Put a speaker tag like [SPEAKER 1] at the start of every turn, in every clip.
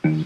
[SPEAKER 1] And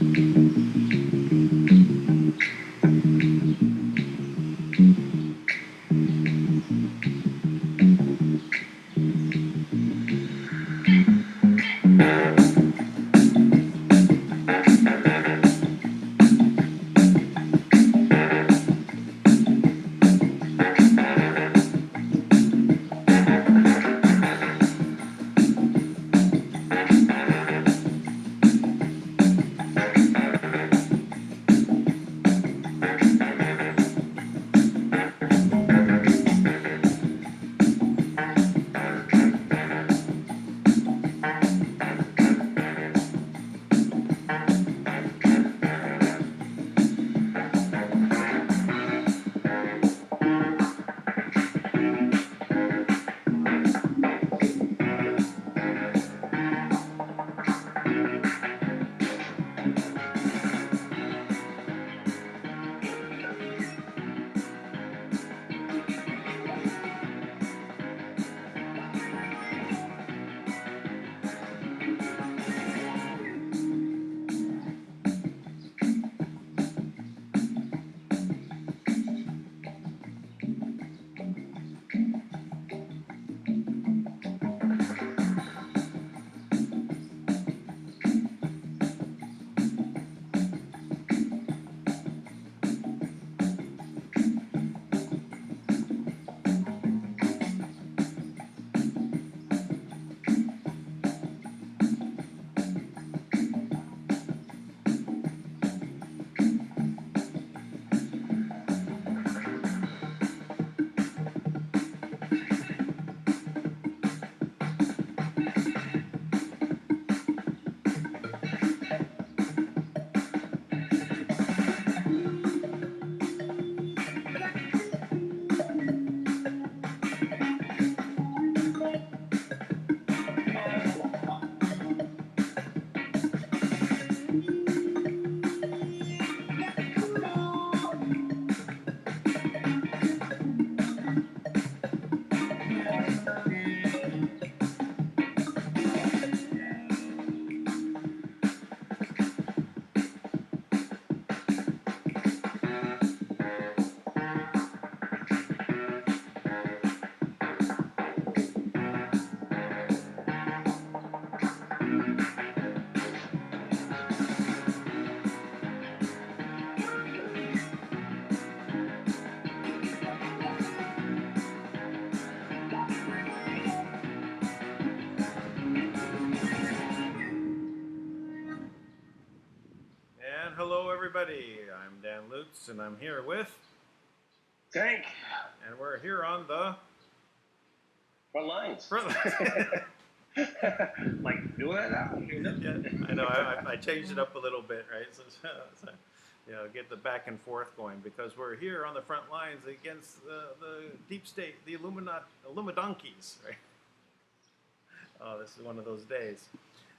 [SPEAKER 1] hello, everybody. I'm Dan Lutz, and I'm here with
[SPEAKER 2] Tank.
[SPEAKER 1] And we're here on the
[SPEAKER 2] Front lines.
[SPEAKER 1] front lines.
[SPEAKER 2] Like, do that now.
[SPEAKER 1] Yeah, I know. I changed it up a little bit, right? So, you know, get the back and forth going because we're here on the front lines against the deep state, the Illuminonkeys, right? Oh, this is one of those days.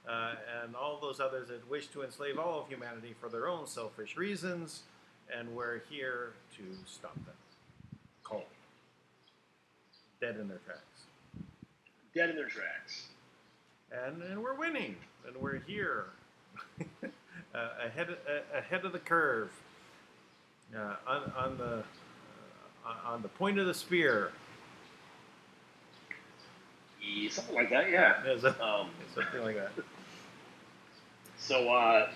[SPEAKER 1] And all those others that wish to enslave all of humanity for their own selfish reasons, and we're here to stop them. Cold. Dead in their tracks.
[SPEAKER 2] Dead in their tracks.
[SPEAKER 1] And we're winning, and we're here, ahead of the curve, on the point of the spear.
[SPEAKER 2] Yeah, something like that, yeah.
[SPEAKER 1] Something like that.
[SPEAKER 2] So,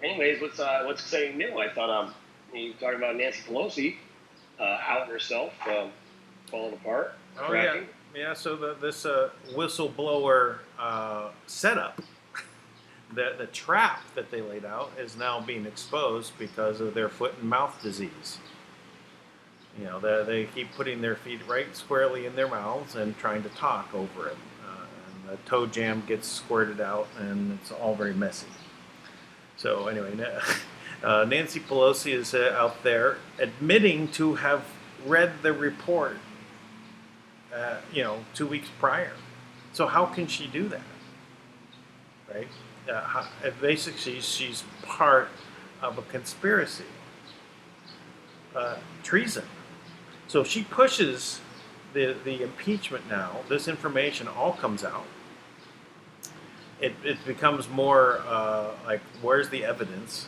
[SPEAKER 2] anyways, what's exciting new? I thought you were talking about Nancy Pelosi outing herself, falling apart, cracking.
[SPEAKER 1] Yeah. So this whistleblower setup, the trap that they laid out is now being exposed because of their foot and mouth disease. You know, they keep putting their feet right squarely in their mouths and trying to talk over it. And the toe jam gets squirted out, and it's all very messy. So anyway, Nancy Pelosi is out there admitting to have read the report, 2 weeks prior. So how can she do that? Right? Basically, she's part of a conspiracy. Treason. So if she pushes the impeachment now, this information all comes out. it becomes more like, where's the evidence,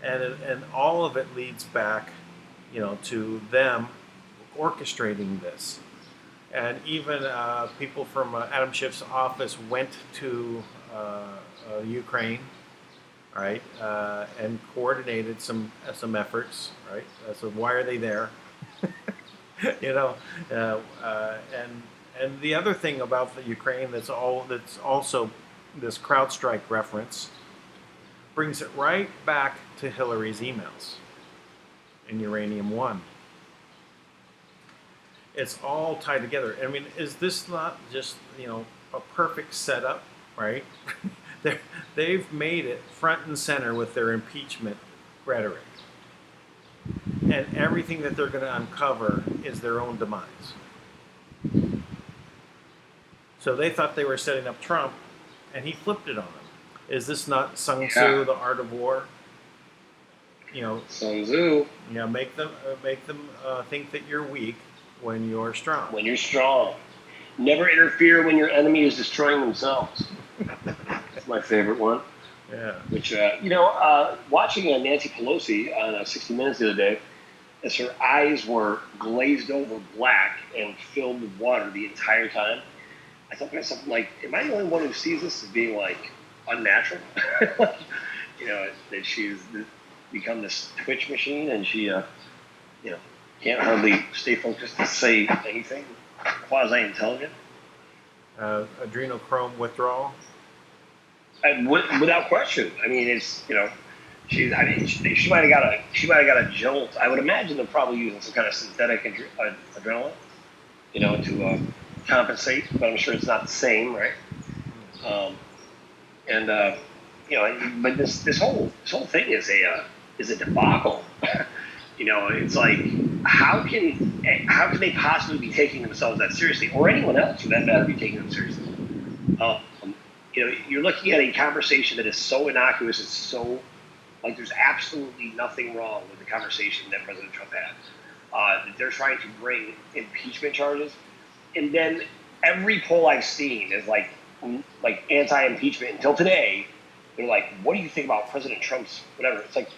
[SPEAKER 1] and all of it leads back, to them orchestrating this. And even people from Adam Schiff's office went to Ukraine, right, and coordinated some efforts, right. So why are they there? you know, and the other thing about the Ukraine that's also this CrowdStrike reference brings it right back to Hillary's emails in Uranium One. It's all tied together. I mean, is this not just a perfect setup, right? They've made it front and center with their impeachment rhetoric, and everything that they're going to uncover is their own demise. So they thought they were setting up Trump, and he flipped it on them. Is this not Sun Tzu, The Art of War?
[SPEAKER 2] Sun Tzu.
[SPEAKER 1] Make them think that you're weak when you're strong.
[SPEAKER 2] When you're strong. Never interfere when your enemy is destroying themselves. That's my favorite one.
[SPEAKER 1] Yeah.
[SPEAKER 2] Which, watching Nancy Pelosi on 60 Minutes the other day, as her eyes were glazed over black and filled with water the entire time, I thought to myself, like, am I the only one who sees this as being, like, unnatural? That she's become this twitch machine, and she, can't hardly stay focused to say anything quasi-intelligent.
[SPEAKER 1] Adrenochrome withdrawal.
[SPEAKER 2] And without question. I mean, it's she might have got a jolt. I would imagine they're probably using some kind of synthetic adrenaline, to compensate. But I'm sure it's not the same, right? But this whole thing is a debacle. It's like, how can they possibly be taking themselves that seriously, or anyone else for that matter be taking them seriously? You're looking at a conversation that is so innocuous, it's so, like, there's absolutely nothing wrong with the conversation that President Trump had. That they're trying to bring impeachment charges, and then every poll I've seen is like anti-impeachment until today. They're like, what do you think about President Trump's whatever? It's like,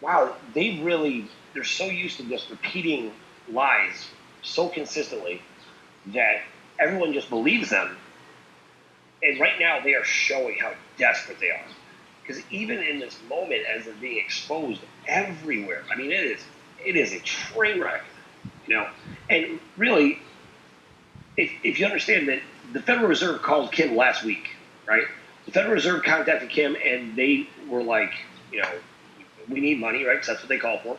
[SPEAKER 2] wow, they're so used to just repeating lies so consistently that everyone just believes them. And right now they are showing how desperate they are. Because even in this moment, as they're being exposed everywhere, I mean, it is a train wreck, And really, if you understand that the Federal Reserve called Kim last week, right? The Federal Reserve contacted Kim, and they were like, we need money, right? Because that's what they call for.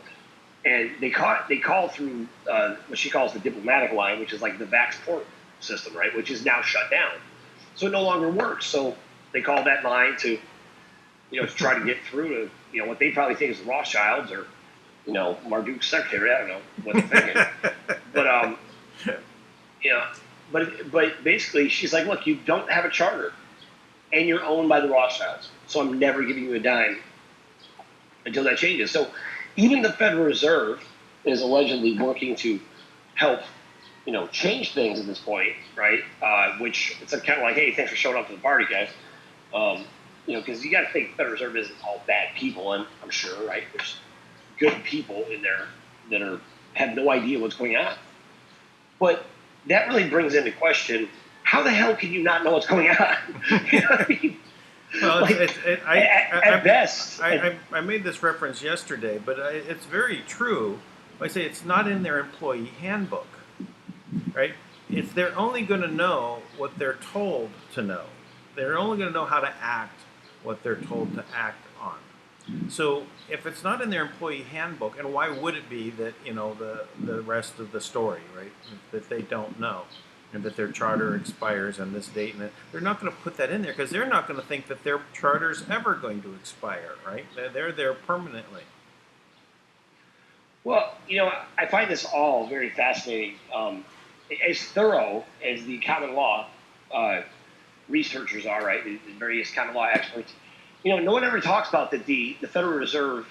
[SPEAKER 2] And they call through what she calls the diplomatic line, which is like the Vaxport system, right? Which is now shut down. So it no longer works. So they called that line to try to get through to, what they probably think is the Rothschilds or, Marduk's secretary. I don't know what they're thinking. But basically she's like, look, you don't have a charter and you're owned by the Rothschilds. So I'm never giving you a dime until that changes. So even the Federal Reserve is allegedly working to help, change things at this point, right? Which it's kind of like, hey, thanks for showing up to the party, guys. Because you got to think the Federal Reserve isn't all bad people, and I'm sure, right? There's good people in there that have no idea what's going on. But that really brings into question, how the hell can you not know what's going on? You know what I mean?
[SPEAKER 1] Well,
[SPEAKER 2] at best.
[SPEAKER 1] I made this reference yesterday, but it's very true. I say it's not in their employee handbook, right? If they're only going to know what they're told to know, they're only going to know how to act what they're told to act on. So if it's not in their employee handbook, and why would it be that the rest of the story, right? That they don't know, and that their charter expires on this date, and they're not going to put that in there because they're not going to think that their charter's ever going to expire, right? They're there permanently.
[SPEAKER 2] Well, I find this all very fascinating. As thorough as the common law researchers are, right? The various common law experts. No one ever talks about that the Federal Reserve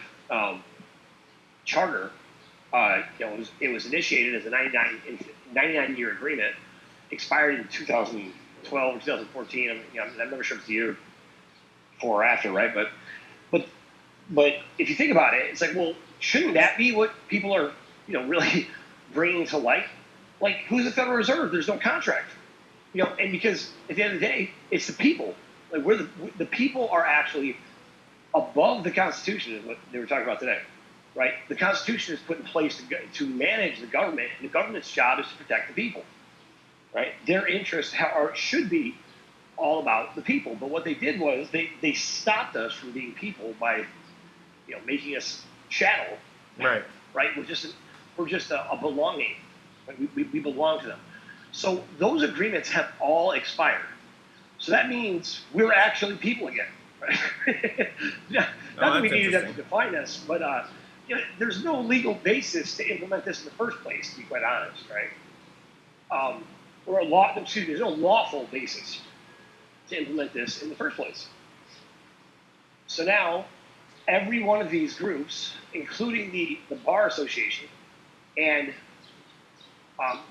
[SPEAKER 2] charter. It was initiated as a 99-year agreement, expired in 2012 or 2014. I'm never sure if it's the year before or after, right? But but if you think about it, it's like, well, shouldn't that be what people are, really bringing to light? Like, who's the Federal Reserve? There's no contract, and because at the end of the day, it's the people. Like, the people are actually above the Constitution, is what they were talking about today, right? The Constitution is put in place to manage the government, and the government's job is to protect the people, right? Their interests should be all about the people. But what they did was they stopped us from being people by, making us chattel,
[SPEAKER 1] Right.
[SPEAKER 2] right? We're just a belonging. Right? We belong to them. So those agreements have all expired. So that means we're actually people again. Right? Not that we needed them to define us, but there's no legal basis to implement this in the first place, to be quite honest, right? There's no lawful basis to implement this in the first place. So now, every one of these groups, including the Bar Association, and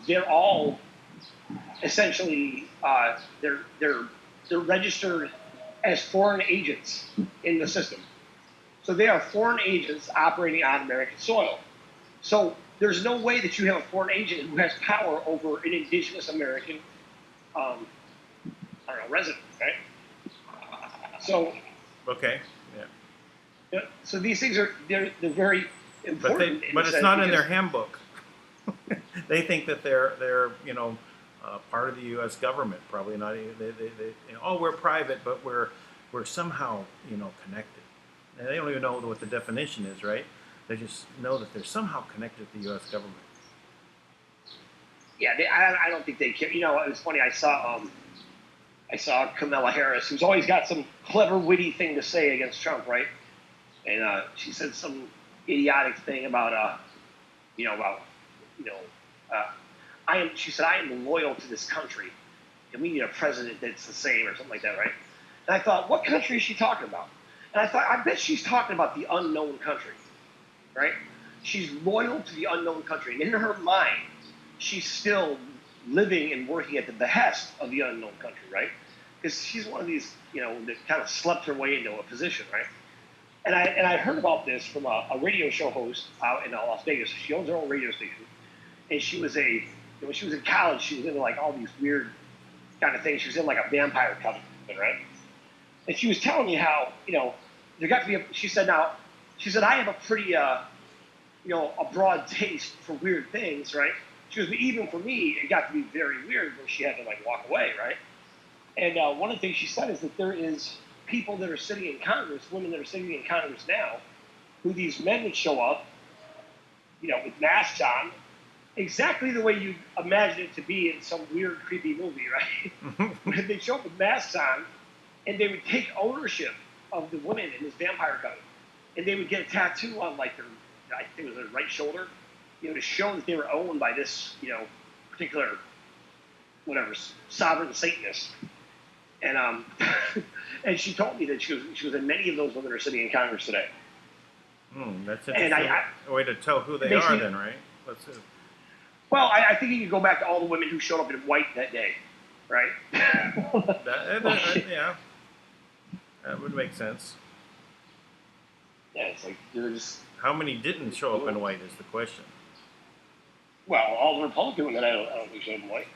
[SPEAKER 2] they're all essentially they're registered as foreign agents in the system. So they are foreign agents operating on American soil. So there's no way that you have a foreign agent who has power over an indigenous American, resident, right? So.
[SPEAKER 1] Okay. Yeah.
[SPEAKER 2] So these things they're very important.
[SPEAKER 1] But it's not in their handbook. They think that they're part of the U.S. government. Probably not. We're private, but we're somehow connected. And they don't even know what the definition is, right? They just know that they're somehow connected to the U.S. government.
[SPEAKER 2] Yeah, I don't think they care. It was funny. I saw Kamala Harris, who's always got some clever, witty thing to say against Trump, right? And she said some idiotic thing about she said, I am loyal to this country, and we need a president that's the same, or something like that, right? And I thought, what country is she talking about? And I thought, I bet she's talking about the unknown country, right? She's loyal to the unknown country. And in her mind, she's still living and working at the behest of the unknown country, right? Because she's one of these, that kind of slept her way into a position, right? And I heard about this from a radio show host out in Las Vegas. She owns her own radio station. And she was when she was in college, she was into like all these weird kind of things. She was in like a vampire coven, right? And she was telling me how, there got to be she said, I have a pretty, a broad taste for weird things, right? She goes, but even for me, it got to be very weird when she had to like walk away, right? And one of the things she said is that there is people that are sitting in Congress, women that are sitting in Congress now, who these men would show up, with masks on, exactly the way you imagine it to be in some weird, creepy movie, right? They'd show up with masks on, and they would take ownership of the women in this vampire coven, and they would get a tattoo on like I think it was their right shoulder, to show that they were owned by this, particular, sovereign Satanist. And and she told me that she was in many of those women are sitting in Congress today.
[SPEAKER 1] That's interesting. And a way to tell who they are, then, right?
[SPEAKER 2] Well, I think you can go back to all the women who showed up in white that day, right?
[SPEAKER 1] Yeah, that would make sense.
[SPEAKER 2] Yeah, it's like they're just.
[SPEAKER 1] How many didn't show up in white is the question.
[SPEAKER 2] Well, all the Republican women I don't think showed up in white.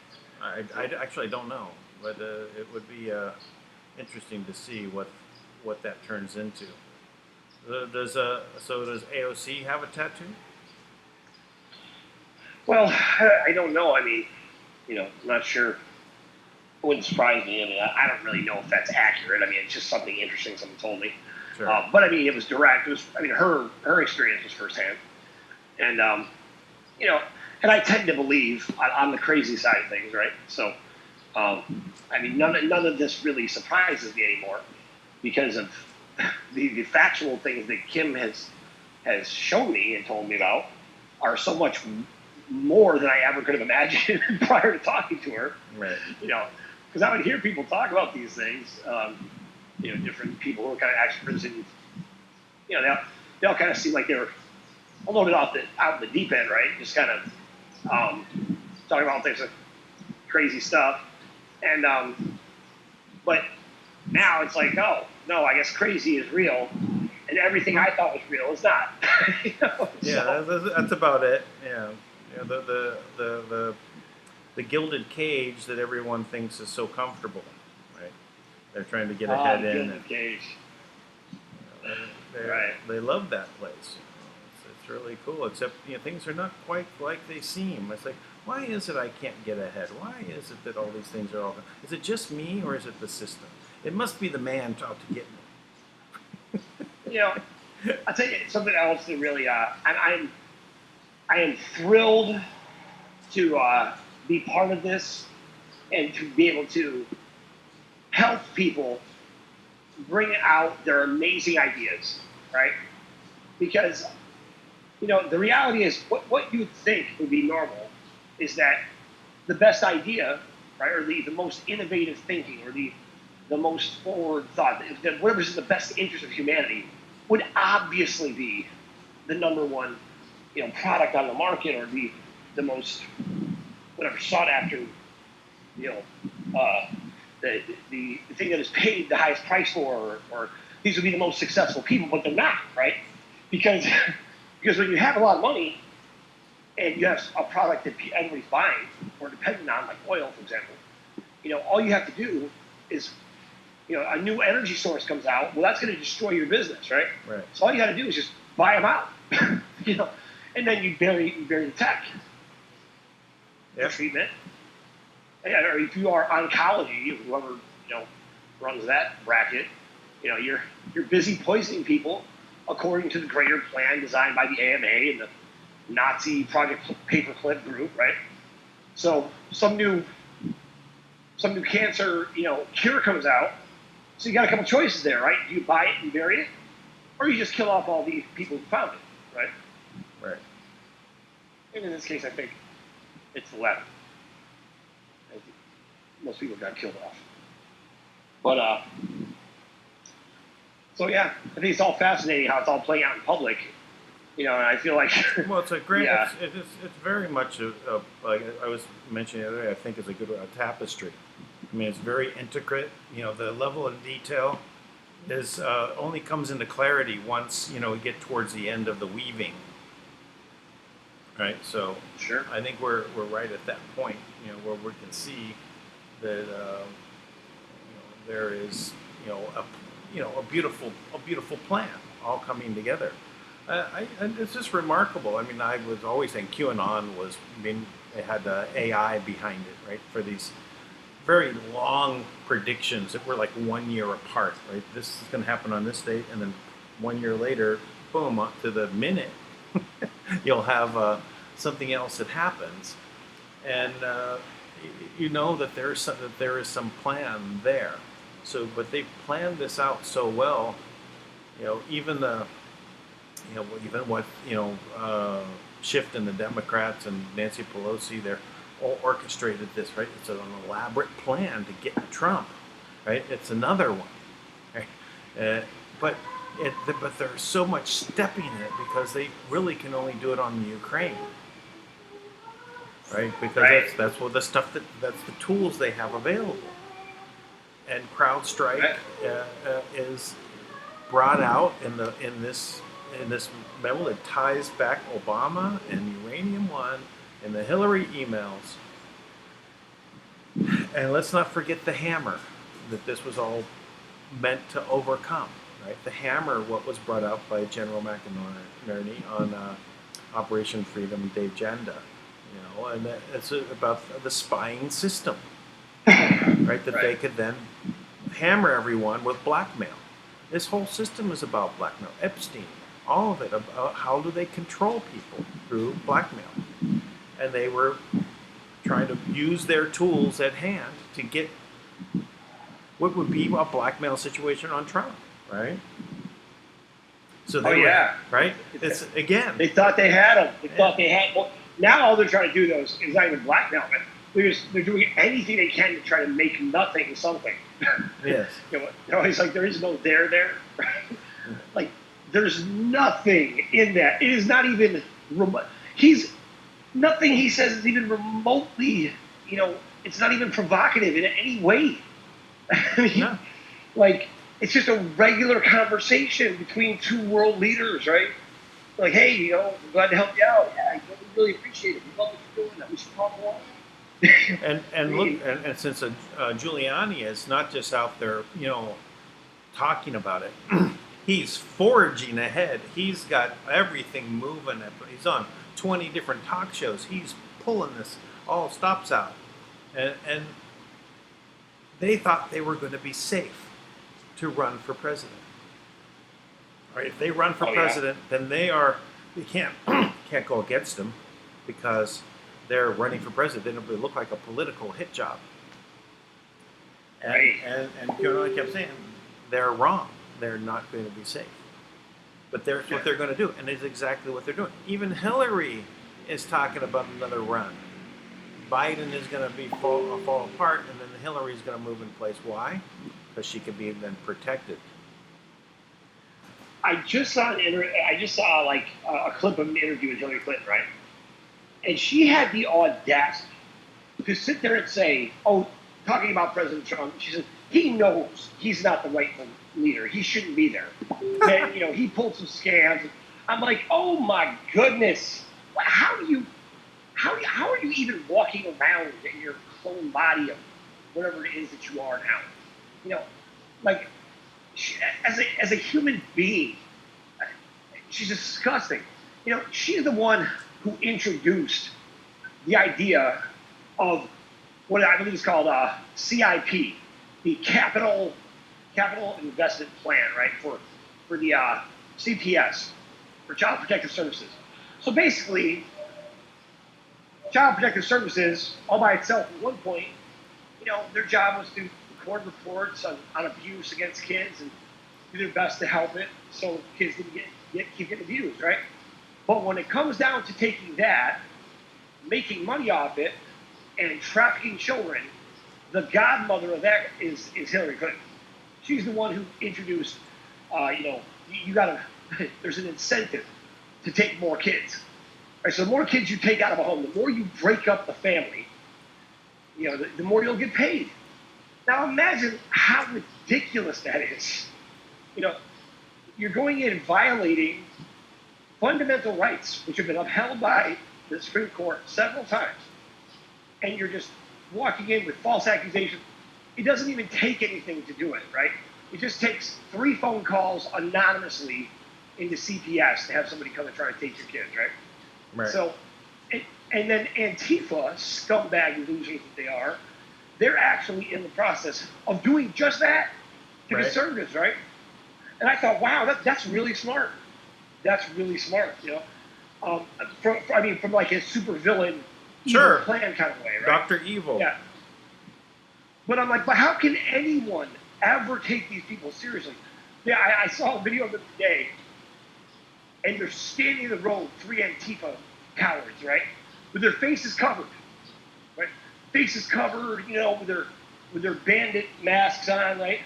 [SPEAKER 1] I actually don't know, but it would be interesting to see what that turns into. Does AOC have a tattoo?
[SPEAKER 2] Well, I don't know. I mean, I'm not sure. It wouldn't surprise me. I mean, I don't really know if that's accurate. I mean, it's just something interesting someone told me.
[SPEAKER 1] Sure.
[SPEAKER 2] But I mean, it was direct. Her experience was firsthand, and and I tend to believe on the crazy side of things, right? So, none of this really surprises me anymore because of the factual things that Kim has shown me and told me about are so much more than I ever could have imagined prior to talking to her.
[SPEAKER 1] Right.
[SPEAKER 2] Because I would hear people talk about these things. Different people who are kind of experts, and they all kind of seem like they were loaded out the deep end, right? Just kind of talking about things like crazy stuff, and but Now it's like, oh no, I guess crazy is real, and everything I thought was real is not.
[SPEAKER 1] Yeah, that's about it. Yeah, the gilded cage that everyone thinks is so comfortable, right? They're trying to get ahead in.
[SPEAKER 2] Gilded cage.
[SPEAKER 1] They love that place. It's really cool. Except things are not quite like they seem. It's like, why is it I can't get ahead? Why is it that all these things are all? Is it just me or is it the system? It must be the man out to get me.
[SPEAKER 2] I'll tell you something else that really, I am thrilled to be part of this and to be able to help people bring out their amazing ideas, right? Because, the reality is what you would think would be normal is that the best idea, right, or the most innovative thinking, or the most forward thought, whatever's in the best interest of humanity, would obviously be the number one, product on the market, or the most whatever sought after, the thing that is paid the highest price for, or these would be the most successful people, but they're not, right? Because when you have a lot of money and you have a product that everybody's buying or depending on, like oil, for example, all you have to do is, a new energy source comes out. Well, that's going to destroy your business, right?
[SPEAKER 1] Right.
[SPEAKER 2] So all you got to do is just buy them out, and then you bury the tech, the treatment. Or if you are oncology, whoever runs that bracket, you're busy poisoning people according to the greater plan designed by the AMA and the Nazi Project Paperclip group, right? So some new cancer cure comes out. So you got a couple choices there, right? Do you buy it and bury it, or you just kill off all the people who found it, right?
[SPEAKER 1] Right.
[SPEAKER 2] And in this case, I think it's the latter. Most people got killed off. But so yeah, I think it's all fascinating how it's all playing out in public. And I feel like
[SPEAKER 1] well, it's a great.
[SPEAKER 2] Yeah.
[SPEAKER 1] It's very much like I was mentioning the other day. I think it's a tapestry. I mean, it's very intricate. The level of detail is only comes into clarity once we get towards the end of the weaving. Right. So
[SPEAKER 2] sure.
[SPEAKER 1] I think we're right at that point. Where we can see that there is a beautiful plan all coming together. It's just remarkable. I mean, I was always saying QAnon it had AI behind it, right? For these very long predictions that were like 1 year apart, right? This is going to happen on this date, and then 1 year later, boom, up to the minute, you'll have something else that happens, and that there is some plan there. So, but they planned this out so well. Even what Schiff and the Democrats and Nancy Pelosi, they're all orchestrated this, right? It's an elaborate plan to get Trump, right? It's another one, right? But there's so much stepping in it because they really can only do it on the Ukraine, right? Because that's what that's the tools they have available. And CrowdStrike is brought out in this memo that ties back Obama and Uranium One and the Hillary emails. And let's not forget the hammer that this was all meant to overcome. Right, the hammer, what was brought out by General McInerney on Operation Freedom, Dave Janda, and it's about the spying system, right? That they could then hammer everyone with blackmail. This whole system is about blackmail. Epstein, all of it, about how do they control people through blackmail. And they were trying to use their tools at hand to get what would be a blackmail situation on Trump, right? So they were, right? It's again.
[SPEAKER 2] They thought they had them. They thought they had. Well, now all they're trying to do though is not even blackmail, but they're doing anything they can to try to make nothing something.
[SPEAKER 1] Yes.
[SPEAKER 2] It's like there is no there. Right? Like there's nothing in that. It is not even remote. Nothing he says is even remotely. It's not even provocative in any way. I mean, Like, it's just a regular conversation between two world leaders, right? Like, hey, I'm glad to help you out. Yeah, we really appreciate it. We love what you're doing. We should talk more.
[SPEAKER 1] And
[SPEAKER 2] I
[SPEAKER 1] look,
[SPEAKER 2] mean,
[SPEAKER 1] and since Giuliani is not just out there, talking about it, he's forging ahead. He's got everything moving. He's on 20 different talk shows. He's pulling this all stops out, and they thought they were going to be safe to run for president. Right? If they run for
[SPEAKER 2] oh yeah,
[SPEAKER 1] president, then you can't can't go against them because they're running for president. Then it'll look like a political hit job. And
[SPEAKER 2] right.
[SPEAKER 1] and I kept saying they're wrong. They're not going to be safe. But that's what they're going to do, and it's exactly what they're doing. Even Hillary is talking about another run. Biden is going to fall apart, and then Hillary is going to move in place. Why? Because she can be then protected.
[SPEAKER 2] I just saw like a clip of an interview with Hillary Clinton, right? And she had the audacity to sit there and say, "Oh, talking about President Trump," she said, "He knows he's not the rightful leader. He shouldn't be there. And, he pulled some scams." I'm like, "Oh my goodness! How are you even walking around in your clone body of whatever it is that you are now? Like." As a human being, she's disgusting. She's the one who introduced the idea of what I believe is called CIP, the Capital Investment Plan, right, for the CPS, for Child Protective Services. So basically, Child Protective Services, all by itself, at one point, their job was to record reports on abuse against kids and do their best to help it so kids didn't keep getting abused, right? But when it comes down to taking that, making money off it, and trafficking children, the godmother of that is Hillary Clinton. She's the one who introduced, you gotta, there's an incentive to take more kids. Right? So the more kids you take out of a home, the more you break up the family, the more you'll get paid. Now imagine how ridiculous that is. You're going in and violating fundamental rights, which have been upheld by the Supreme Court several times, and you're just walking in with false accusations. It doesn't even take anything to do it, right? It just takes 3 phone calls anonymously into CPS to have somebody come and try to take your kids, right?
[SPEAKER 1] Right.
[SPEAKER 2] So, and then Antifa, scumbag losers that they are, they're actually in the process of doing just that to conservatives, right? And I thought, wow, that's really smart. That's really smart, from like a supervillain evil plan kind of way, right?
[SPEAKER 1] Dr. Evil.
[SPEAKER 2] Yeah. But I'm like, but how can anyone ever take these people seriously? Yeah, I saw a video of them today, and they're standing in the road, 3 Antifa cowards, right? With their faces covered, right? Faces covered, with their bandit masks on, right?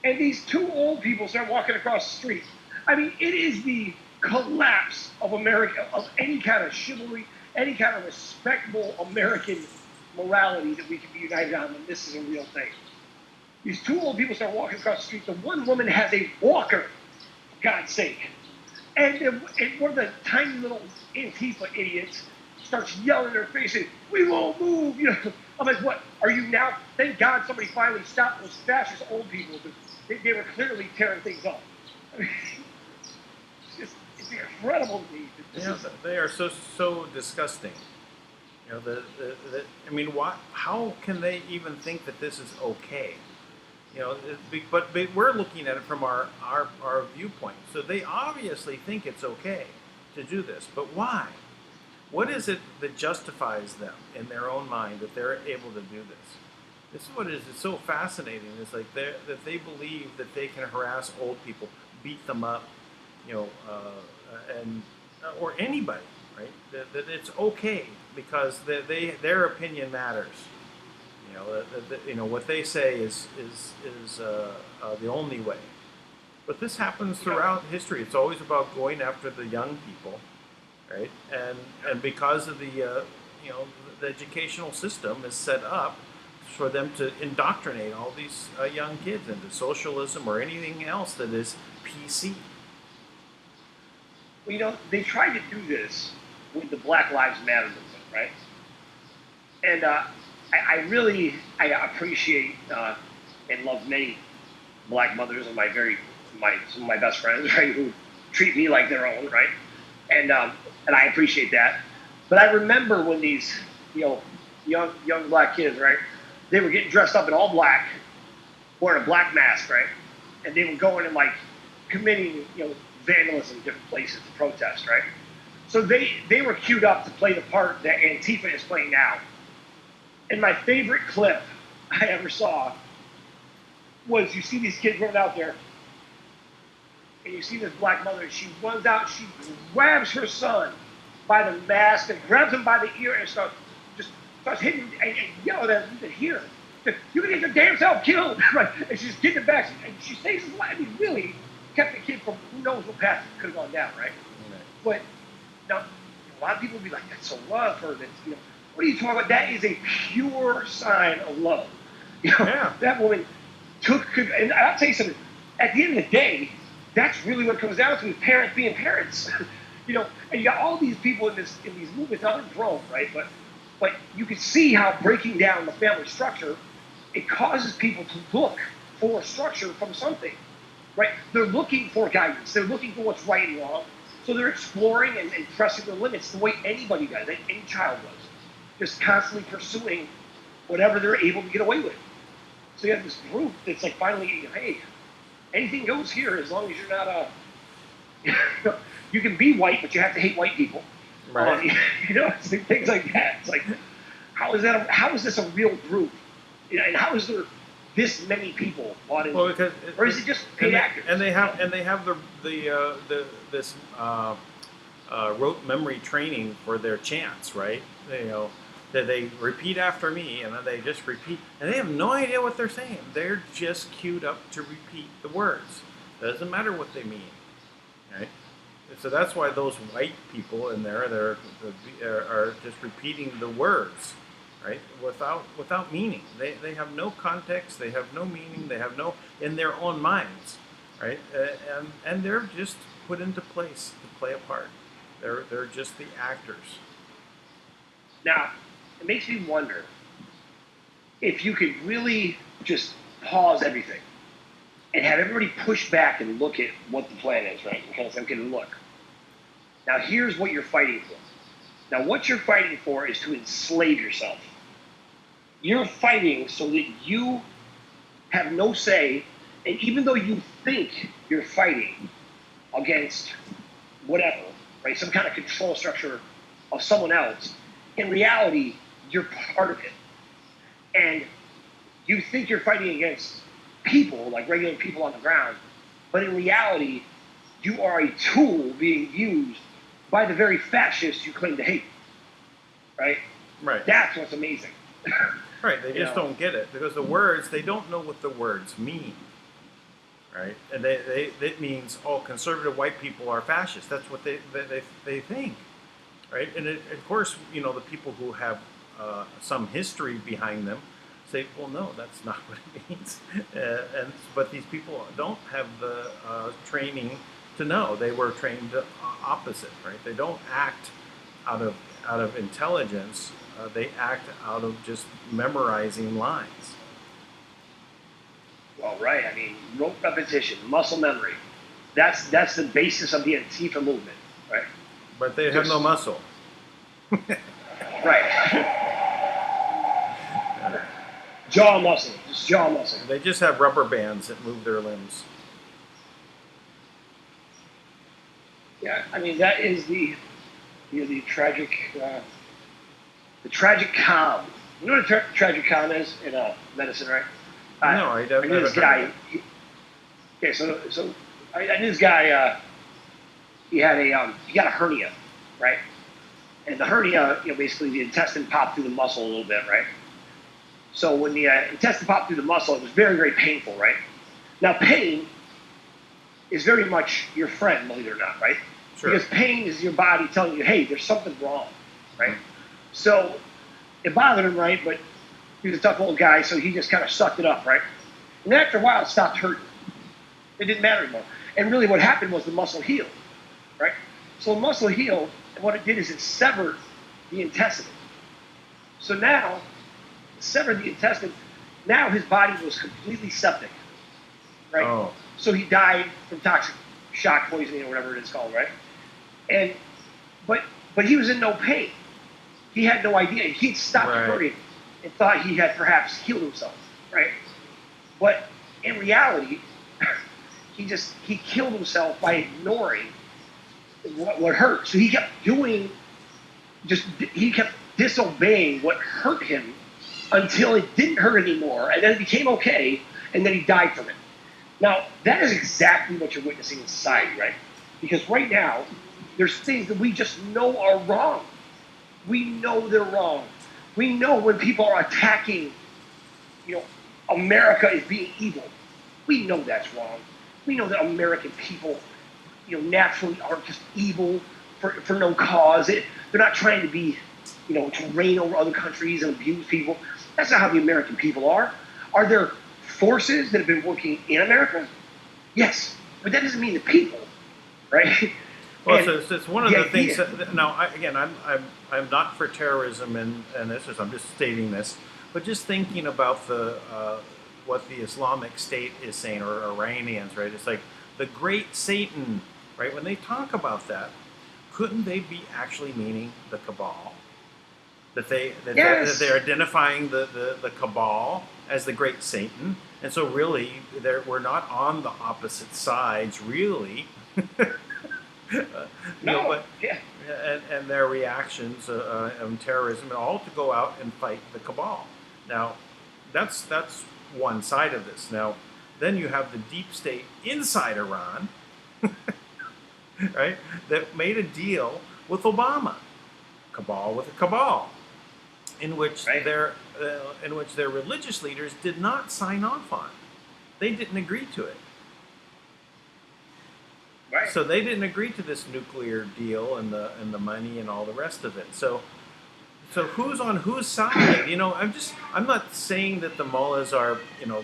[SPEAKER 2] And these 2 old people start walking across the street. I mean, it is the collapse of America, of any kind of chivalry, any kind of respectable American morality that we can be united on, and this is a real thing. These 2 old people start walking across the street. The one woman has a walker, for God's sake. And one of the tiny little Antifa idiots starts yelling in her face, saying, "We won't move." I'm like, what? Are you now? Thank God somebody finally stopped those fascist old people, because they were clearly tearing things up. I mean, it's incredible to me.
[SPEAKER 1] They are so disgusting. How can they even think that this is okay? But we're looking at it from our viewpoint. So they obviously think it's okay to do this. But why? What is it that justifies them in their own mind that they're able to do this? This is what it is. It's so fascinating. It's like that they believe that they can harass old people, beat them up, or anybody, right? That it's okay because their opinion matters. What they say is the only way. But this happens throughout history. It's always about going after the young people, right? And because of the educational system is set up for them to indoctrinate all these young kids into socialism or anything else that is PC.
[SPEAKER 2] Well, they tried to do this with the Black Lives Matter movement, right? And I appreciate and love many black mothers and some of my best friends, right, who treat me like their own, right? And I appreciate that. But I remember when these, young black kids, right, they were getting dressed up in all black, wearing a black mask, right, and they were going and committing, vandalism in different places to protest, right? So they were queued up to play the part that Antifa is playing now. And my favorite clip I ever saw was, you see these kids running out there, and you see this black mother, she runs out, she grabs her son by the mask and grabs him by the ear and starts hitting and yelling at him, you can hear him. You can get your damn self killed, right? And she's getting it back, and she saves his life. I mean, really kept the kid from who knows what path could have gone down, right? But now, a lot of people will be like, that's so love, or that's, what are you talking about? That is a pure sign of love. That woman and I'll tell you something, at the end of the day, that's really what it comes down to, is parents being parents. And you got all these people in these movements, now they're grown, right? But you can see how breaking down the family structure, it causes people to look for structure from something, right? They're looking for guidance. They're looking for what's right and wrong. So they're exploring and pressing their limits the way anybody does, like any child does. Just constantly pursuing whatever they're able to get away with. So you have this group that's finally, hey, anything goes here as long as you're not you can be white, but you have to hate white people.
[SPEAKER 1] Right.
[SPEAKER 2] It's things like that. It's like, how is this a real group? And how is there this many people bought into it? Or is it just paid actors?
[SPEAKER 1] And they have this rote memory training for their chants, right? That they repeat after me, and then they just repeat, and they have no idea what they're saying. They're just queued up to repeat the words. Doesn't matter what they mean, right? So that's why those white people in there are just repeating the words, right? Without meaning. They have no context. They have no meaning. They have no in their own minds, right? And they're just put into place to play a part. They're just the actors.
[SPEAKER 2] Now, it makes me wonder if you could really just pause everything and have everybody push back and look at what the plan is, right? And kind of say, okay, look. Now, here's what you're fighting for. Now, what you're fighting for is to enslave yourself. You're fighting so that you have no say, and even though you think you're fighting against whatever, right, some kind of control structure of someone else, in reality, you're part of it. And you think you're fighting against people, like regular people on the ground, but in reality, you are a tool being used by the very fascists you claim to hate. Right?
[SPEAKER 1] Right.
[SPEAKER 2] That's what's amazing.
[SPEAKER 1] Right. They just don't get it, because the words, they don't know what the words mean. Right? And it means, conservative white people are fascists. That's what they think. Right? And of course, the people who have some history behind them say, well, no, that's not what it means. But these people don't have the training to know. They were trained opposite, right? They don't act out of intelligence. They act out of just memorizing lines.
[SPEAKER 2] Well, right. I mean, rote repetition, muscle memory. That's the basis of the Antifa movement, right?
[SPEAKER 1] But they have no muscle.
[SPEAKER 2] Right. Jaw muscle. Just jaw muscle.
[SPEAKER 1] They just have rubber bands that move their limbs.
[SPEAKER 2] Yeah, I mean, that is the tragic calm. You know what a tragic calm is in medicine, right?
[SPEAKER 1] No, I don't.
[SPEAKER 2] I knew this guy. So I knew this guy. He got a hernia, right? And the hernia, basically the intestine popped through the muscle a little bit, right? So when the intestine popped through the muscle, it was very, very painful, right? Now, pain is very much your friend, believe it or not, right?
[SPEAKER 1] Sure.
[SPEAKER 2] Because pain is your body telling you, hey, there's something wrong, right? So it bothered him, right? But He was a tough old guy, so he just kind of sucked it up, right? And then after a while, it stopped hurting. It didn't matter anymore. And really what happened was the muscle healed, right? So the muscle healed, and what it did is it severed the intestine. So now, severed the intestine, now his body was completely septic, right?
[SPEAKER 1] Oh.
[SPEAKER 2] So he died from toxic shock poisoning or whatever it is called, right? And but he was in no pain. He had no idea. He'd stopped hurting and thought he had perhaps healed himself, right? But in reality, he killed himself by ignoring what hurt. So he kept he kept disobeying what hurt him until it didn't hurt anymore, and then it became okay, and then he died from it. Now, that is exactly what you're witnessing in society, right? Because right now, there's things that we just know are wrong. We know they're wrong. We know when people are attacking, America is being evil. We know that's wrong. We know that American people, naturally are just evil for no cause. They're not trying to be, to reign over other countries and abuse people. That's not how the American people are. Are there forces that have been working in America? Yes, but that doesn't mean the people, right?
[SPEAKER 1] Well, so it's one of the things. Now, I'm not for terrorism, and this is, I'm just stating this, but just thinking about what the Islamic State is saying, or Iranians, right? It's like the Great Satan, right? When they talk about that, couldn't they be actually meaning the cabal? That they're identifying the cabal as the Great Satan, and so really we're not on the opposite sides, really. And their reactions on terrorism, and all to go out and fight the cabal. Now, that's one side of this. Now, then you have the deep state inside Iran, right? That made a deal with Obama, cabal with a cabal, in which their religious leaders did not sign off on. They didn't agree to it. Right. So they didn't agree to this nuclear deal and the money and all the rest of it. So who's on whose side? I'm not saying that the mullahs are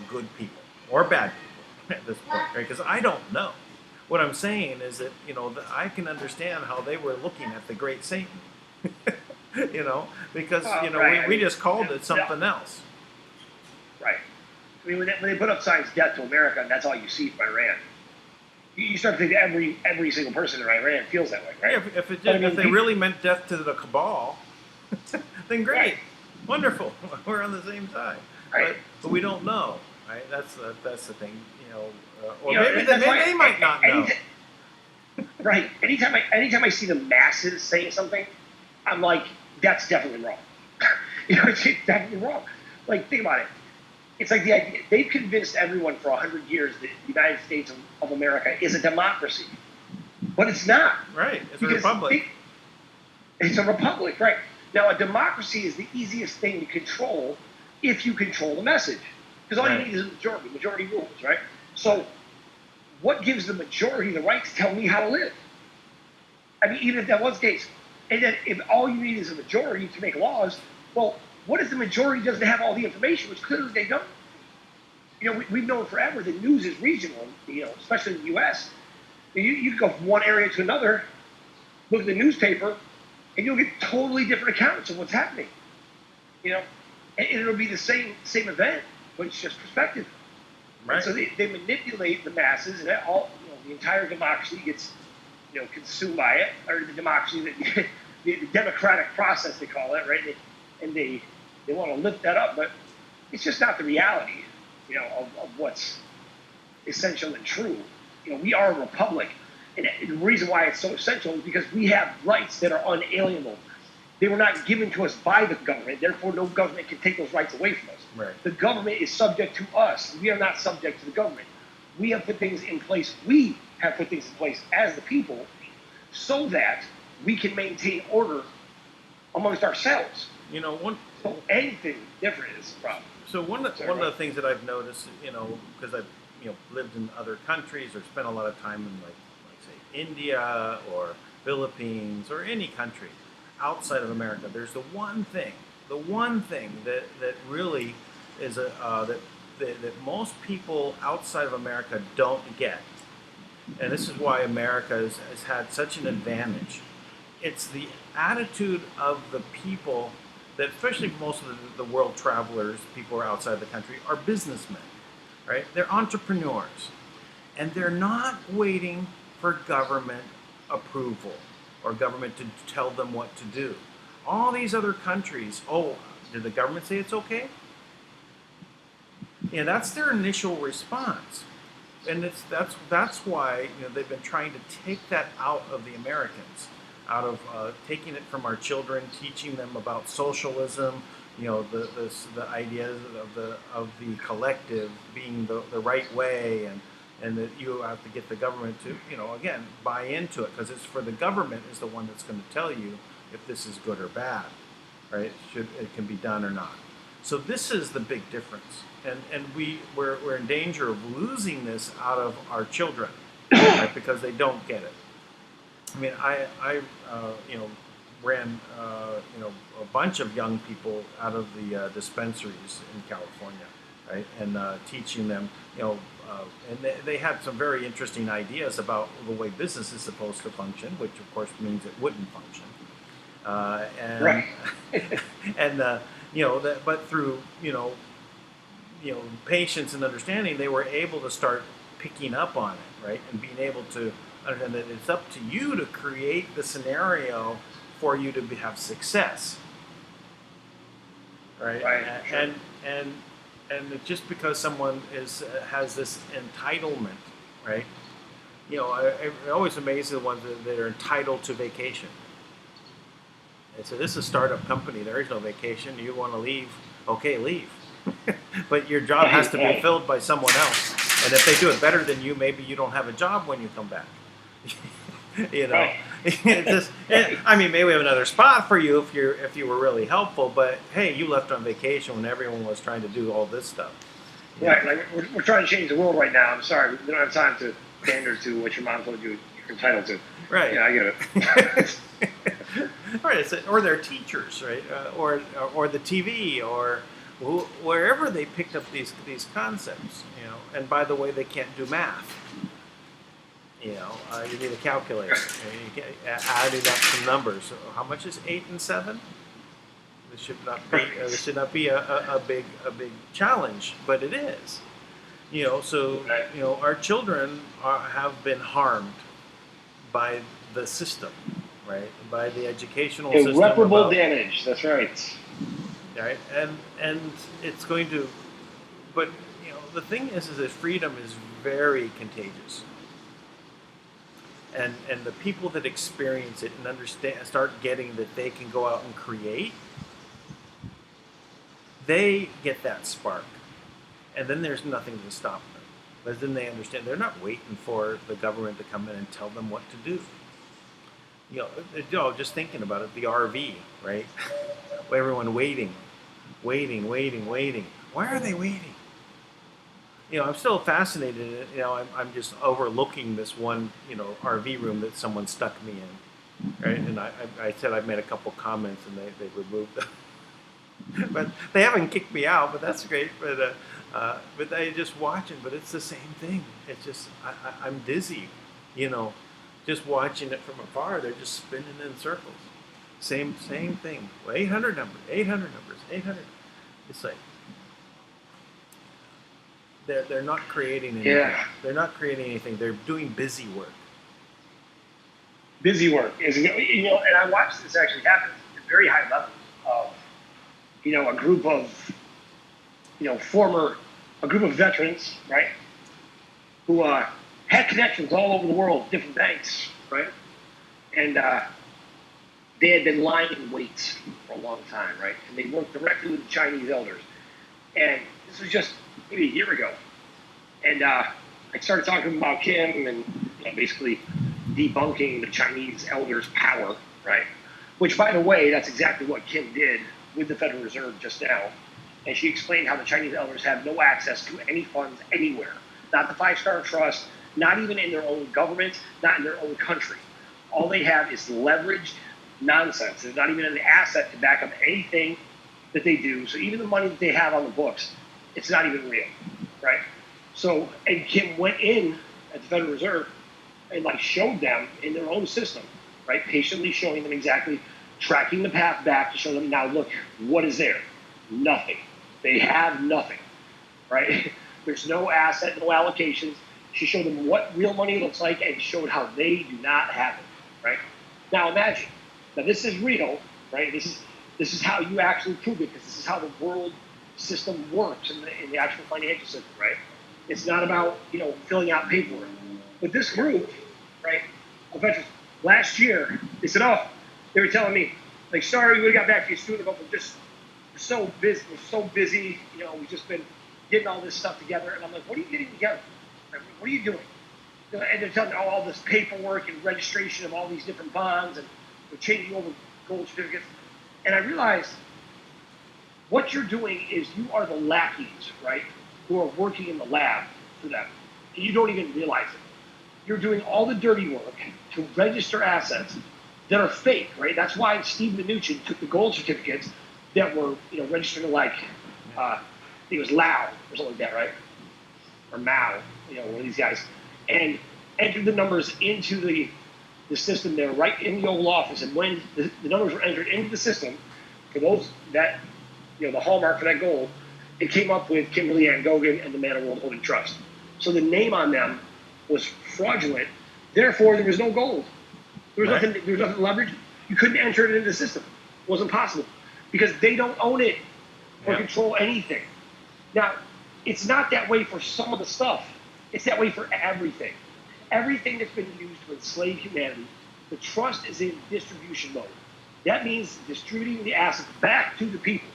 [SPEAKER 1] good people or bad people at this point, right? Because I don't know. What I'm saying is that I can understand how they were looking at the Great Satan, because we just called it something else.
[SPEAKER 2] Right. I mean, when they put up signs "Death to America," and that's all you see from Iran. You start to think that every single person in Iran feels that way, right?
[SPEAKER 1] Yeah, if they really meant death to the cabal, then great,
[SPEAKER 2] right.
[SPEAKER 1] Wonderful, we're on the same side.
[SPEAKER 2] Right.
[SPEAKER 1] But we don't know, right? That's the thing, or maybe they might not know.
[SPEAKER 2] Right. Anytime I see the masses saying something, I'm like, that's definitely wrong. It's definitely wrong. Like, think about it. It's like the idea, they've convinced everyone for 100 years that the United States of America is a democracy. But it's not.
[SPEAKER 1] Right. It's a republic.
[SPEAKER 2] It's a republic, right. Now, a democracy is the easiest thing to control if you control the message. Because all you need is a majority. Majority rules, right? So what gives the majority the right to tell me how to live? I mean, even if that was the case. And then if all you need is a majority to make laws, well, what if the majority doesn't have all the information, which clearly they don't? We've known forever that news is regional, especially in the U.S. You can go from one area to another, look at the newspaper, and you'll get totally different accounts of what's happening. And it'll be the same event, but it's just perspective. Right. And so they manipulate the masses, and the entire democracy gets consumed by it, or the democracy, the democratic process they call it, right? And they want to lift that up, but it's just not the reality, of what's essential and true. We are a republic, and the reason why it's so essential is because we have rights that are unalienable. They were not given to us by the government, therefore no government can take those rights away from us. Right. The government is subject to us. We are not subject to the government. We have put things in place. We have put things in place as the people so that we can maintain order amongst ourselves. So anything different is a problem.
[SPEAKER 1] So one of the things that I've noticed, because I've lived in other countries or spent a lot of time in like say India or Philippines or any country outside of America, there's the one thing the one thing that really is that most people outside of America don't get, and this is why America has had such an advantage. It's the attitude of the people that, especially most of the world travelers, people who are outside the country, are businessmen, right? They're entrepreneurs, and they're not waiting for government approval or government to tell them what to do. All these other countries, oh, did the government say it's okay? Yeah, that's their initial response, and that's why they've been trying to take that out of the Americans, out of taking it from our children, teaching them about socialism, the ideas of the collective being the right way, and that you have to get the government to again buy into it, because it's for the government is the one that's going to tell you if this is good or bad, right? It can be done or not. So this is the big difference, and we're in danger of losing this out of our children, right? Because they don't get it. I mean, I ran a bunch of young people out of the dispensaries in California, right, and teaching them, and they had some very interesting ideas about the way business is supposed to function, which of course means it wouldn't function, and
[SPEAKER 2] Right.
[SPEAKER 1] but through patience and understanding, they were able to start picking up on it, right, and being able to understand that it's up to you to create the scenario for you to have success, right?
[SPEAKER 2] Right.
[SPEAKER 1] And just because someone has this entitlement, right? I always amaze the ones that are entitled to vacation. And so this is a startup company. There is no vacation. You want to leave? Okay, leave. But your job has to be filled by someone else. And if they do it better than you, maybe you don't have a job when you come back.
[SPEAKER 2] Right.
[SPEAKER 1] I mean, maybe we have another spot for you if you were really helpful. But hey, you left on vacation when everyone was trying to do all this stuff.
[SPEAKER 2] Right. Like we're trying to change the world right now. I'm sorry, we don't have time to pander to what your mom told you you're entitled to.
[SPEAKER 1] Right.
[SPEAKER 2] Yeah, I get it.
[SPEAKER 1] Right. Or their teachers, right? Or the TV, or wherever they picked up these concepts. And by the way, they can't do math. You need a calculator. You adding up some numbers. So how much is 8 and 7? This should not be a big challenge, but it is. So our children have been harmed by the system, right? By the educational system.
[SPEAKER 2] Irreparable damage. That's right.
[SPEAKER 1] Right, and it's going to, but the thing is that freedom is very contagious. And the people that experience it and understand, start getting that they can go out and create, they get that spark, and then there's nothing to stop them. But then they understand they're not waiting for the government to come in and tell them what to do. Just thinking about it, the RV, right? Everyone waiting. Why are they waiting? I'm still fascinated. I'm just overlooking this one, RV room that someone stuck me in, right? And I said I've made a couple comments, and they removed them. But they haven't kicked me out, but that's great. But they just watching. But it's the same thing. It's just I'm dizzy, just watching it from afar. They're just spinning in circles. Same thing. 800 numbers. 800. It's like they're not creating anything.
[SPEAKER 2] Yeah.
[SPEAKER 1] They're not creating anything. They're doing busy work.
[SPEAKER 2] Busy work is, and I watched this actually happen at a very high level of, a group of, a group of veterans, right, who had connections all over the world, different banks, right, and they had been lying in wait for a long time, right, and they worked directly with the Chinese elders, and this was just maybe a year ago, and I started talking about Kim and basically debunking the Chinese elders' power, right? Which, by the way, that's exactly what Kim did with the Federal Reserve just now. And she explained how the Chinese elders have no access to any funds anywhere, not the five-star trust, not even in their own government, not in their own country. All they have is leveraged nonsense. There's not even an asset to back up anything that they do. So even the money that they have on the books, it's not even real, right? So, and Kim went in at the Federal Reserve and like showed them in their own system, right? Patiently showing them exactly, tracking the path back to show them, now look, what is there? Nothing. They have nothing, right? There's no asset, no allocations. She showed them what real money looks like and showed how they do not have it, right? Now imagine, now this is real, right? This is how you actually prove it, because this is how the world system works in the actual financial system, right? It's not about, filling out paperwork. But this group, right, of veterans, last year, they said, they were telling me, like, sorry, we would have got back to you soon, but we're so busy, we've just been getting all this stuff together. And I'm like, what are you getting together? Like, what are you doing? And they're telling me all this paperwork and registration of all these different bonds, and they're changing over gold certificates. And I realized what you're doing is you are the lackeys, right, who are working in the lab for them. And you don't even realize it. You're doing all the dirty work to register assets that are fake, right? That's why Steve Mnuchin took the gold certificates that were, registered to like, I think it was Lao or something like that, right? Or Mao, one of these guys, and entered the numbers into the system there, right in the Oval Office. And when the numbers were entered into the system for those that, the hallmark for that gold, it came up with Kimberly Ann Gogan and the Manor World Holding Trust. So the name on them was fraudulent. Therefore, there was no gold. There was nothing. There was nothing to leverage. You couldn't enter it into the system. It wasn't possible because they don't own it or control anything. Now, it's not that way for some of the stuff. It's that way for everything. Everything that's been used to enslave humanity, the trust is in distribution mode. That means distributing the assets back to the people,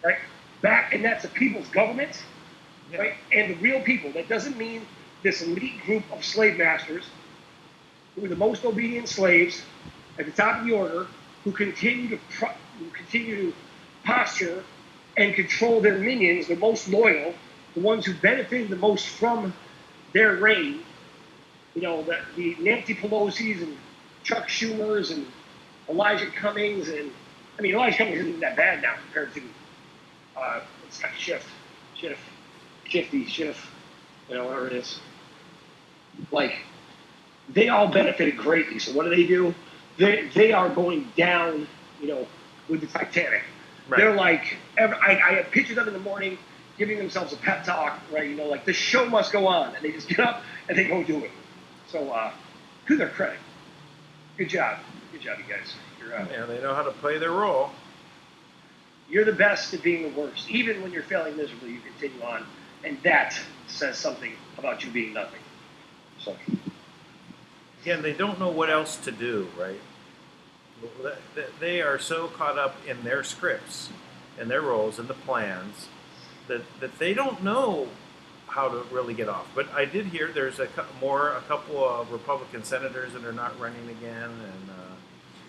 [SPEAKER 2] right? Back, and that's the people's government, right? And the real people. That doesn't mean this elite group of slave masters who are the most obedient slaves at the top of the order, who continue to posture and control their minions, the most loyal, the ones who benefited the most from their reign. The Nancy Pelosi's and Chuck Schumer's and Elijah Cummings, and Elijah Cummings isn't that bad now compared to it's like Schiff, whatever it is. Like, they all benefited greatly. So what do? They are going down, with the Titanic. Right. They're like, I have pictures of them in the morning giving themselves a pep talk, right? Like, the show must go on, and they just get up and they go do it. So, to their credit, good job, you guys.
[SPEAKER 1] Yeah, they know how to play their role.
[SPEAKER 2] You're the best at being the worst. Even when you're failing miserably, you continue on, and that says something about you being nothing. So,
[SPEAKER 1] again, they don't know what else to do, right? They are so caught up in their scripts and their roles and the plans that they don't know how to really get off. But I did hear there's a couple of Republican senators that are not running again, and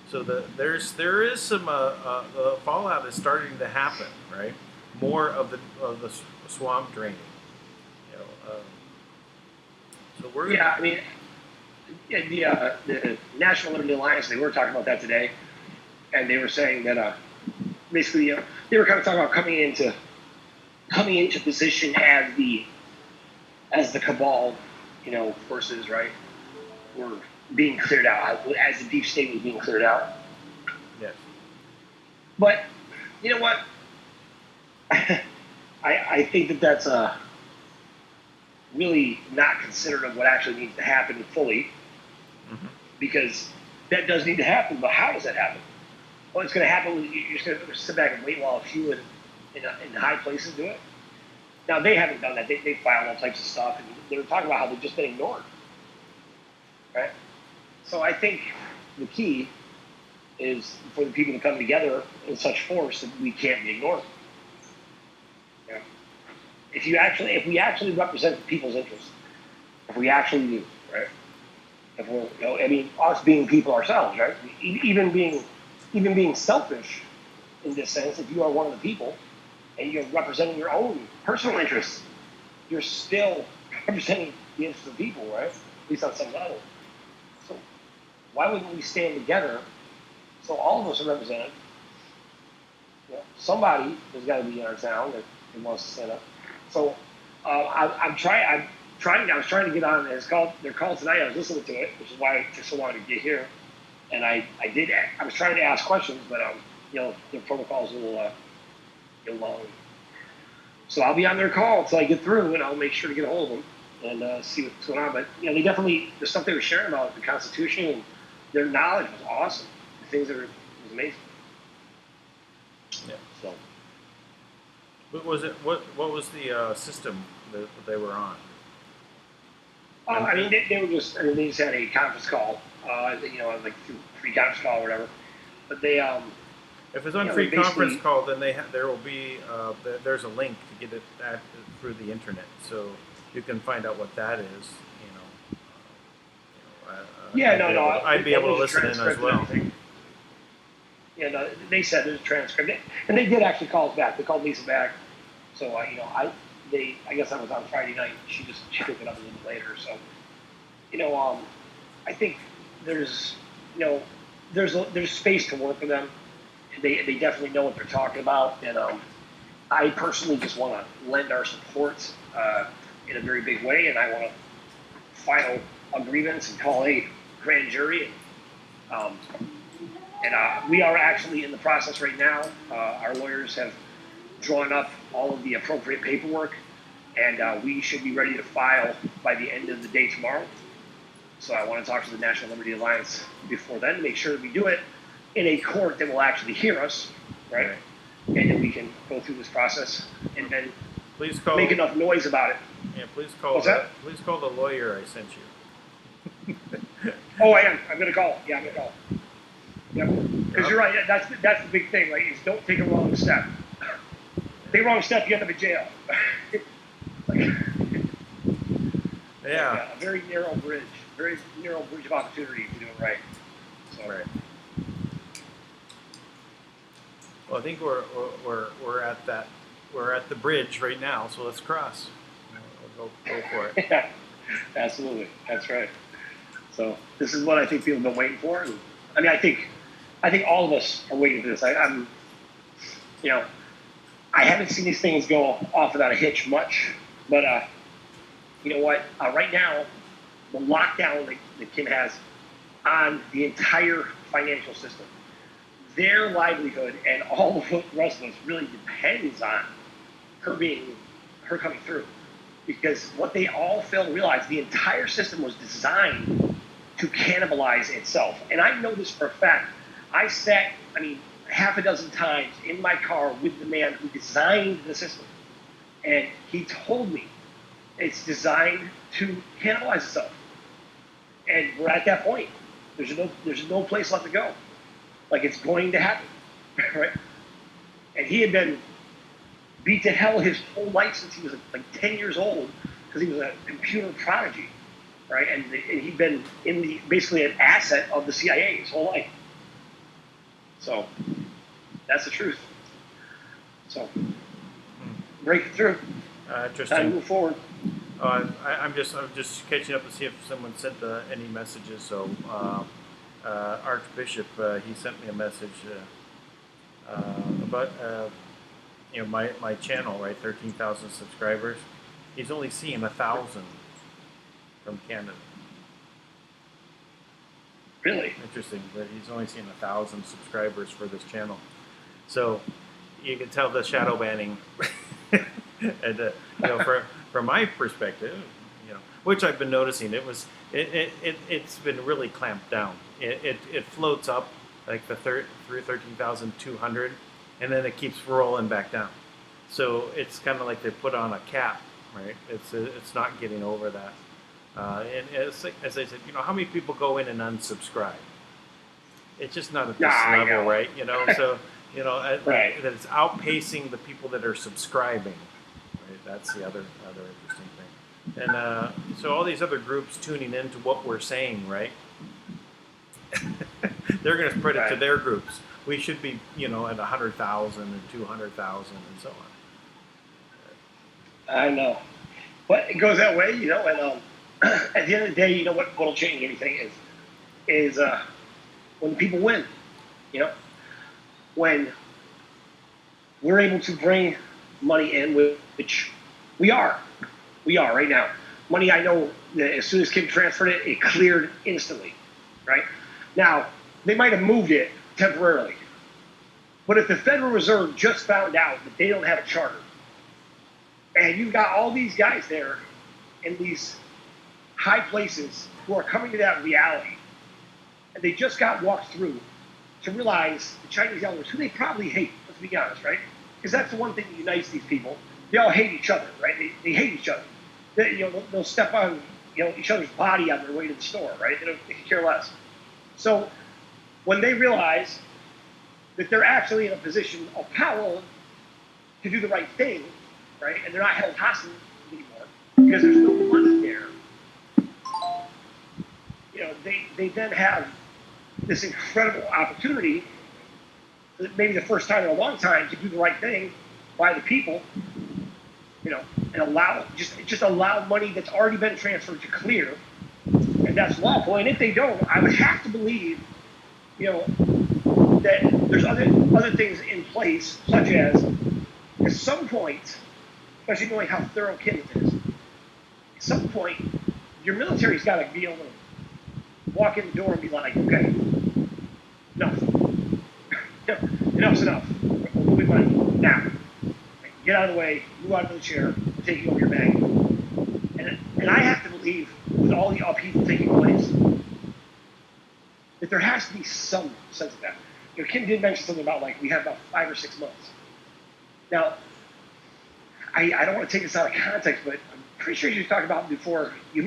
[SPEAKER 1] so there is some the fallout is starting to happen, right? More of the swamp draining. So we're
[SPEAKER 2] the National Liberty Alliance, they were talking about that today, and they were saying that basically they were kind of talking about coming into position as the cabal, forces, right, were being cleared out, as the deep state was being cleared out.
[SPEAKER 1] Yes.
[SPEAKER 2] But you know what? I think that's really not considered of what actually needs to happen fully, because that does need to happen. But how does that happen? Well, it's going to happen. You're just going to sit back and wait while a few in high places do it. Now, they haven't done that. They filed all types of stuff, and they were talking about how they've just been ignored. Right? So I think the key is for the people to come together in such force that we can't be ignored. Yeah. If we actually represent the people's interests, if we actually do, right? If we're, us being people ourselves, right? Even being selfish in this sense, if you are one of the people and you're representing your own personal interests, you're still representing the interests of the people, right? At least on some level. So why wouldn't we stand together so all of us are represented somebody has got to be in our town that wants to set up. So I'm trying. I was trying to get on their call tonight. I was listening to it, which is why it took so long to get here. And I did. I was trying to ask questions, but their protocol's a little long. So I'll be on their call until I get through, and I'll make sure to get a hold of them and see what's going on. But they definitely, the stuff they were sharing about the Constitution and their knowledge was awesome. The things that was amazing.
[SPEAKER 1] Yeah.
[SPEAKER 2] So.
[SPEAKER 1] What was it? What was the system that they were on?
[SPEAKER 2] I mean, they were just. I mean, they just had a conference call. Like through free conference call or whatever. But they.
[SPEAKER 1] If it's on free conference call, then there will be there's a link to get it through the internet, so you can find out what that is. I'd be able to listen in as well.
[SPEAKER 2] Yeah, no, they said there's a transcript, and they did actually call us back. They called Lisa back, so I guess that was on Friday night. She picked it up a little bit later. So, I think there's space to work with them. They definitely know what they're talking about, and I personally just want to lend our support in a very big way, and I want to file agreements and call a grand jury. And we are actually in the process right now. Our lawyers have drawn up all of the appropriate paperwork, and we should be ready to file by the end of the day tomorrow. So I want to talk to the National Liberty Alliance before then to make sure that we do it in a court that will actually hear us, right? And then we can go through this process and then make enough noise about it.
[SPEAKER 1] Yeah, please call. What's that? Please call the lawyer I sent you.
[SPEAKER 2] Oh, I am. I'm going to call. Yeah, I'm going to call. Yep. Because you're right. That's the big thing, right? Is don't take a wrong step. Take a wrong step, you end up in jail.
[SPEAKER 1] Yeah.
[SPEAKER 2] A very narrow bridge of opportunity if you do it right. So.
[SPEAKER 1] Right. Well, I think we're at the bridge right now, so let's cross. We'll go for it.
[SPEAKER 2] Yeah, absolutely. That's right. So this is what I think people have been waiting for. And, I mean, I think all of us are waiting for this. I haven't seen these things go off without a hitch much, but you know what? Right now, the lockdown that Kim has on the entire financial system, their livelihood and all the rest of us really depends on her coming through. Because what they all fail to realize, the entire system was designed to cannibalize itself. And I know this for a fact. I sat, half a dozen times in my car with the man who designed the system. And he told me it's designed to cannibalize itself. And we're at that point. There's no place left to go. Like, it's going to happen, right? And he had been beat to hell his whole life since he was like 10 years old because he was a computer prodigy, right? And he'd been basically an asset of the CIA his whole life. So that's the truth. So break it through.
[SPEAKER 1] Interesting.
[SPEAKER 2] Time to move forward.
[SPEAKER 1] I'm just catching up to see if someone sent any messages. So Archbishop he sent me a message about my channel, right? 13,000 subscribers. He's only seeing 1,000 from Canada.
[SPEAKER 2] Really
[SPEAKER 1] interesting, but he's only seeing 1,000 subscribers for this channel. So you can tell the shadow banning, and from my perspective, which I've been noticing, it's been really clamped down. It floats up like the 13,200, and then it keeps rolling back down. So it's kind of like they put on a cap, right? It's not getting over that. And as I said, how many people go in and unsubscribe? It's just not at this level, right? So
[SPEAKER 2] right.
[SPEAKER 1] that it's outpacing the people that are subscribing. Right? That's the other interesting thing. And so all these other groups tuning into what we're saying, right? They're going to spread it to their groups. We should be, at 100,000 and 200,000 and so on.
[SPEAKER 2] I know, but it goes that way, and at the end of the day, what'll change anything is when people win. When we're able to bring money in, which we are. We are right now. Money, I know that as soon as Kim transferred it, it cleared instantly, right? Now, they might have moved it temporarily. But if the Federal Reserve just found out that they don't have a charter, and you've got all these guys there in these high places who are coming to that reality, and they just got walked through to realize the Chinese elders, who they probably hate, let's be honest, right? Because that's the one thing that unites these people. They all hate each other, right? They hate each other. They'll step on each other's body on their way to the store, right? They care less. So when they realize that they're actually in a position of power to do the right thing, right, and they're not held hostage anymore because there's no money there, they then have this incredible opportunity, maybe the first time in a long time, to do the right thing by the people, and allow money that's already been transferred to clear, and that's lawful. And if they don't, I would have to believe, that there's other things in place, such as at some point, especially knowing how thorough Kim is, at some point, your military's got to be able to walk in the door and be like, okay, enough. Enough's enough. We're moving money. Now, get out of the way, move out of the chair, we're taking over your bank. And I have to believe, with all the upheaval taking place, that there has to be some sense of that. Kim did mention something about, we have about 5 or 6 months. Now, I don't want to take this out of context, but I'm pretty sure you talked about before, you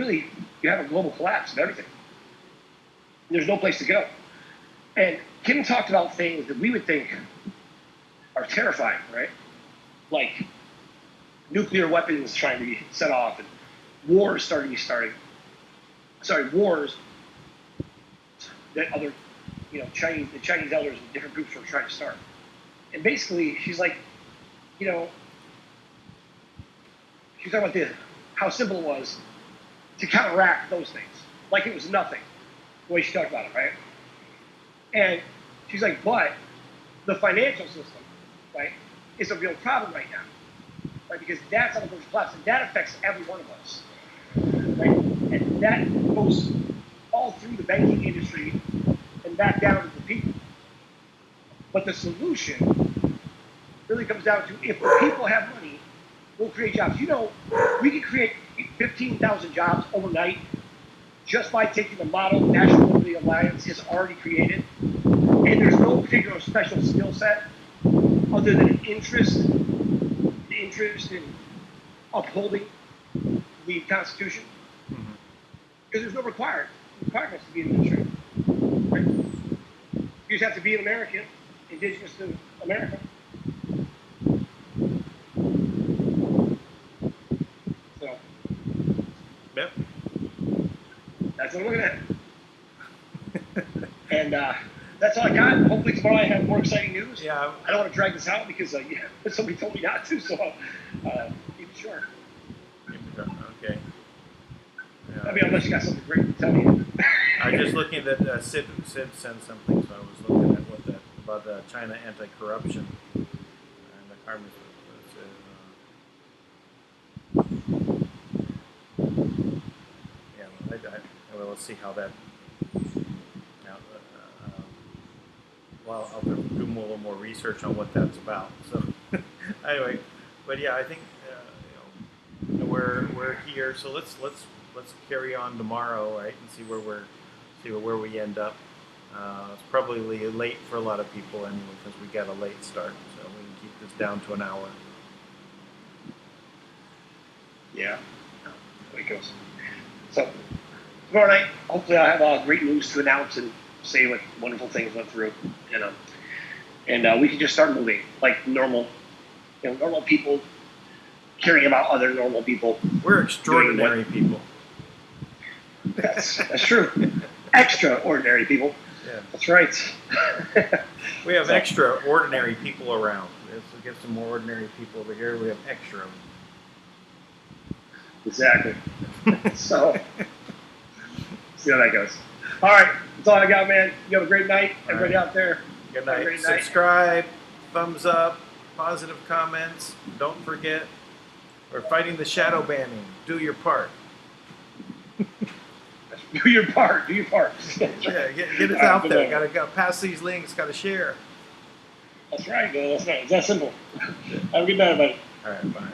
[SPEAKER 2] have a global collapse of everything. There's no place to go. And Kim talked about things that we would think are terrifying, right? Like nuclear weapons trying to be set off and wars starting. Wars that other, the Chinese elders and different groups were trying to start. And basically, she's like, she's talking about how simple it was to counteract those things. Like it was nothing, the way she talked about it, right? And she's like, but the financial system, right, is a real problem right now, right? Because that's how the goes collapse, and that affects every one of us, right? And that goes all through the banking industry and back down to the people. But the solution really comes down to, if the people have money, we'll create jobs. We could create 15,000 jobs overnight just by taking the model National Liberty Alliance has already created. And there's no particular special skill set other than the interest in upholding the Constitution. Because there's no requirements to be an administrator. Right? You just have to be an American, indigenous to America. So,
[SPEAKER 1] yep.
[SPEAKER 2] That's what I'm looking at. And that's all I got. Hopefully tomorrow I have more exciting news.
[SPEAKER 1] Yeah.
[SPEAKER 2] I don't want to drag this out because somebody told me not to, so keep it short.
[SPEAKER 1] Okay. Yeah.
[SPEAKER 2] I mean, unless you got something great to tell me.
[SPEAKER 1] I was just looking at Sid sent something, so I was looking at about China anti-corruption and the carbon. Well, let's see how that. I'll do a little more research on what that's about. So, anyway, but yeah, I think we're here. So let's carry on tomorrow, right, and see where we end up. It's probably late for a lot of people anyway because we got a late start, so we can keep this down to an hour.
[SPEAKER 2] Yeah, there it goes. So tomorrow night, hopefully, I'll have great news to announce and say what wonderful things went through, and we can just start moving like normal people caring about other normal people.
[SPEAKER 1] We're extraordinary people.
[SPEAKER 2] That's true. Extraordinary people.
[SPEAKER 1] Yeah.
[SPEAKER 2] That's right.
[SPEAKER 1] We have extraordinary people around. Let's get some more ordinary people over here. We have extra.
[SPEAKER 2] Exactly. So, see how that goes. All right, that's all I got, man. You have a great night, everybody out there.
[SPEAKER 1] Good night. Subscribe, thumbs up, positive comments. Don't forget, we're fighting the shadow banning. Do your part.
[SPEAKER 2] Do your part. Do your part.
[SPEAKER 1] Yeah, get it out there. Gotta pass these links. Gotta share.
[SPEAKER 2] That's right, man. That's right. It's that simple. Have a good night, buddy.
[SPEAKER 1] All right, bye.